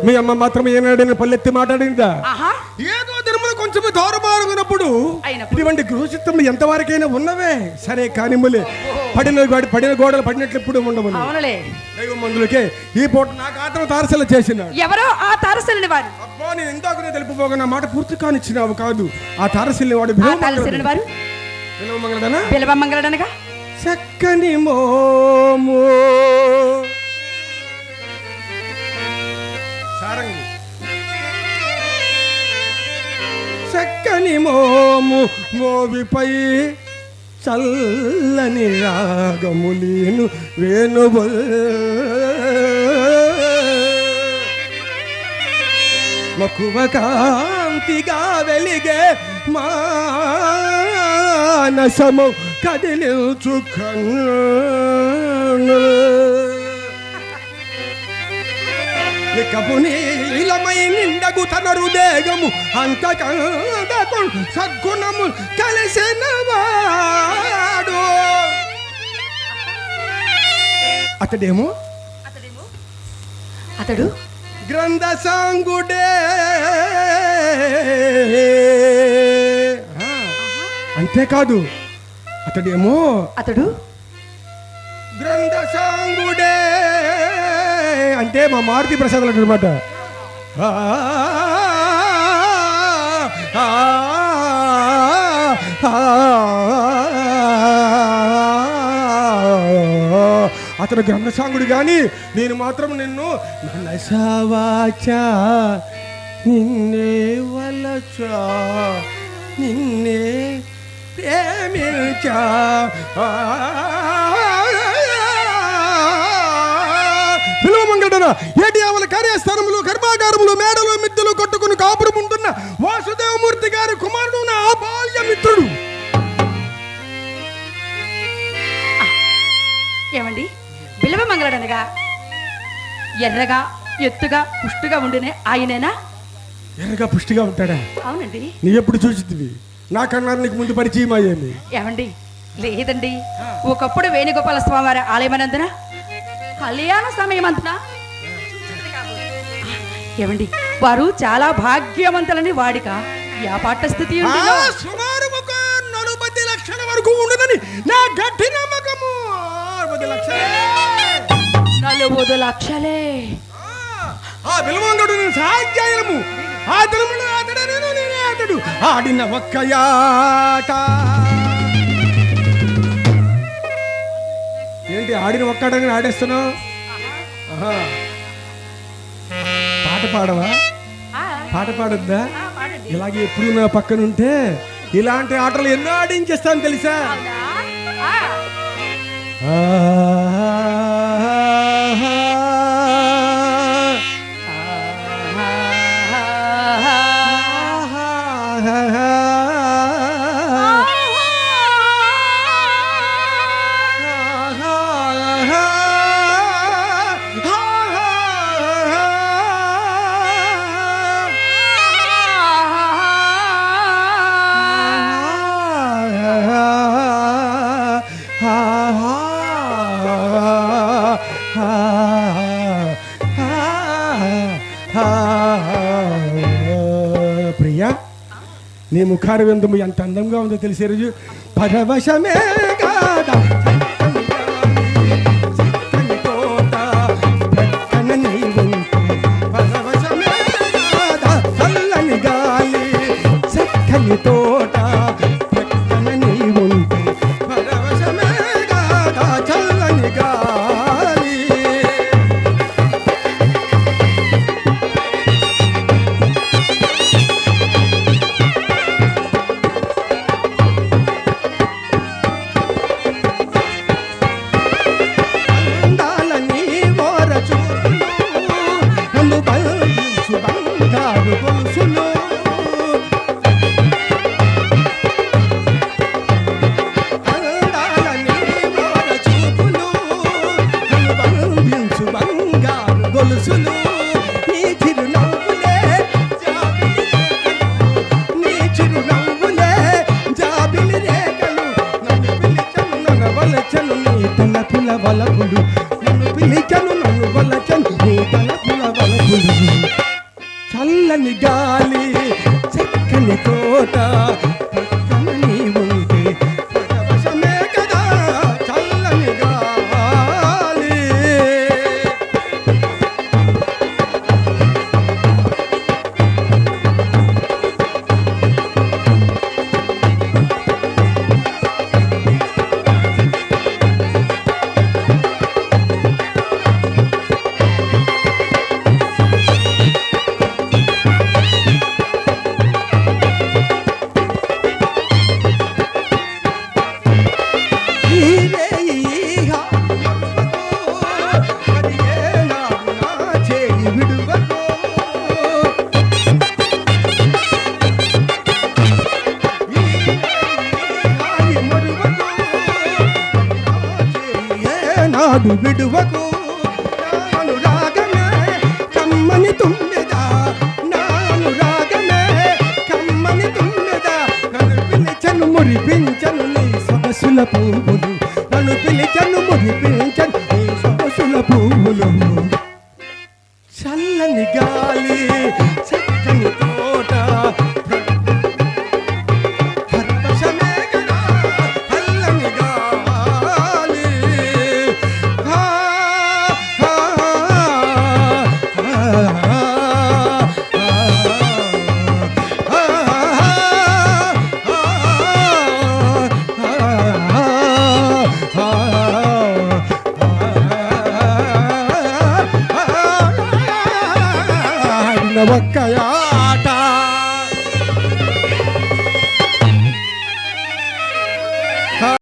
మీ అమ్మ మాత్రం ఏనాడైనా పల్లెత్తి మాట్లాడిందా? ఏదో దినములు కొంచెం దూరమారుగునప్పుడు ఇటువంటి గృహచిత్రములు ఎంతవరకైనా ఉన్నవే సరే కానిమ్ములే. పడిన గోడలు పడినట్లు ఎప్పుడు ఉండవు. దైవం మందులకే ఈ పూట నాకు ఆత్మ తారసలు చేసినాడు. ఎవరో ఆ తారసలిని వారు. అబ్బా నేను ఇందాకనే తెలుపుకోగా నా మాట పూర్తి కానిచ్చినావు కాదు. ఆ తారసలిని వాడు బిలవమంగళడనగా చక్కని మోము సారంగి చక్కని మోము మోవిపై చల్లని రాగములీను వేణుబొల్ మక్కువ కాంతిగా వెలిగే మానసము కదిలించు కన్ను నికపు నీలమై నిండగు తన హృదయము అంతకందకు సద్గుణము కలిసిన వాడు. అతడు గ్రంథ సాంగుడే. అంతేకాదు అతడు గ్రంథ సాంగుడే అంటే మా మారుతి ప్రసాద్ అనమాట. అతను గ్రంథసాంగుడు గాని నేను మాత్రం నిన్ను మనసావాచా నిన్నే వలచా నిన్నే ప్రేమించా పిలువమంగళ ఏటి ఆవల కార్యస్థానములు కర్మాగారములు మేడలు మిద్దెలు కొట్టుకుని కాపురం ఉంటున్న వాసుదేవమూర్తి గారి కుమారుడు నా బాల్య మిత్రుడు. ఏమండి బిలవమంగళడనగా ఎర్రగా ఎత్తుగా పుష్టిగా ఉండినే ఆయనేనా? ఎర్రగా పుష్టిగా ఉంటాడా? అవునండి. నీ ఎప్పుడు చూసిద్దివి? నాకన్నా నీకు ముందు పరిచయం అయ్యింది. ఏమండి లేదండి, ఒకప్పుడు వేణుగోపాల స్వామి వారి ఆలయమనందున కళ్యాణ సమయమంతున ఏమండి వారు చాలా భాగ్యవంతులని వాడిక వ్యాపార స్థితి సుమారు 40 లక్షల వరకు ఉండదని నా గట్టి నమ్మకము. 40 లక్షలే. ఆ బిలవంగడు సాధ్యాయము ఆ దినమున అతడు నేనే అతడు ఆడిన ఒక్కయాట. ఏంటి ఆడిన ఒక్కడని ఆడేస్తున్నావు? పాట పాడవా? పాట పాడొద్దా? ఇలాగే ఎప్పుడు నా పక్కన ఉంటే ఇలాంటి ఆటలు ఎన్నో ఆడించేస్తాను తెలుసా? ప్రియా నీ ముఖార విందము ఎంత అందంగా ఉందో తెలిసే రోజు పరవశమే కాదా పరవశమే కాదా చల్లని గాలి చక్కని తోట ప్రక్కన నీ ఉంటే పరవశమే కాదా చల్లని గాలి. నన్ను పిలిచను నన్ను వలచను నీ తలపుల వలపులు చల్లని గాలి చక్కని తోట పక్కన నీ ఉంటే పరవశమే కదా చల్లని గాలి. నాడు విడువకు నాను రాగమే కమ్మని తుమ్మెదా నాను రాగమే కమ్మని తుమ్మెదా నన్ను పిలిచను మురిపించను నీ సొగసుల పువ్వులు నన్ను పిలిచను మురిపించను నీ సొగసుల పువ్వులు చల్లని గాలి చక్కని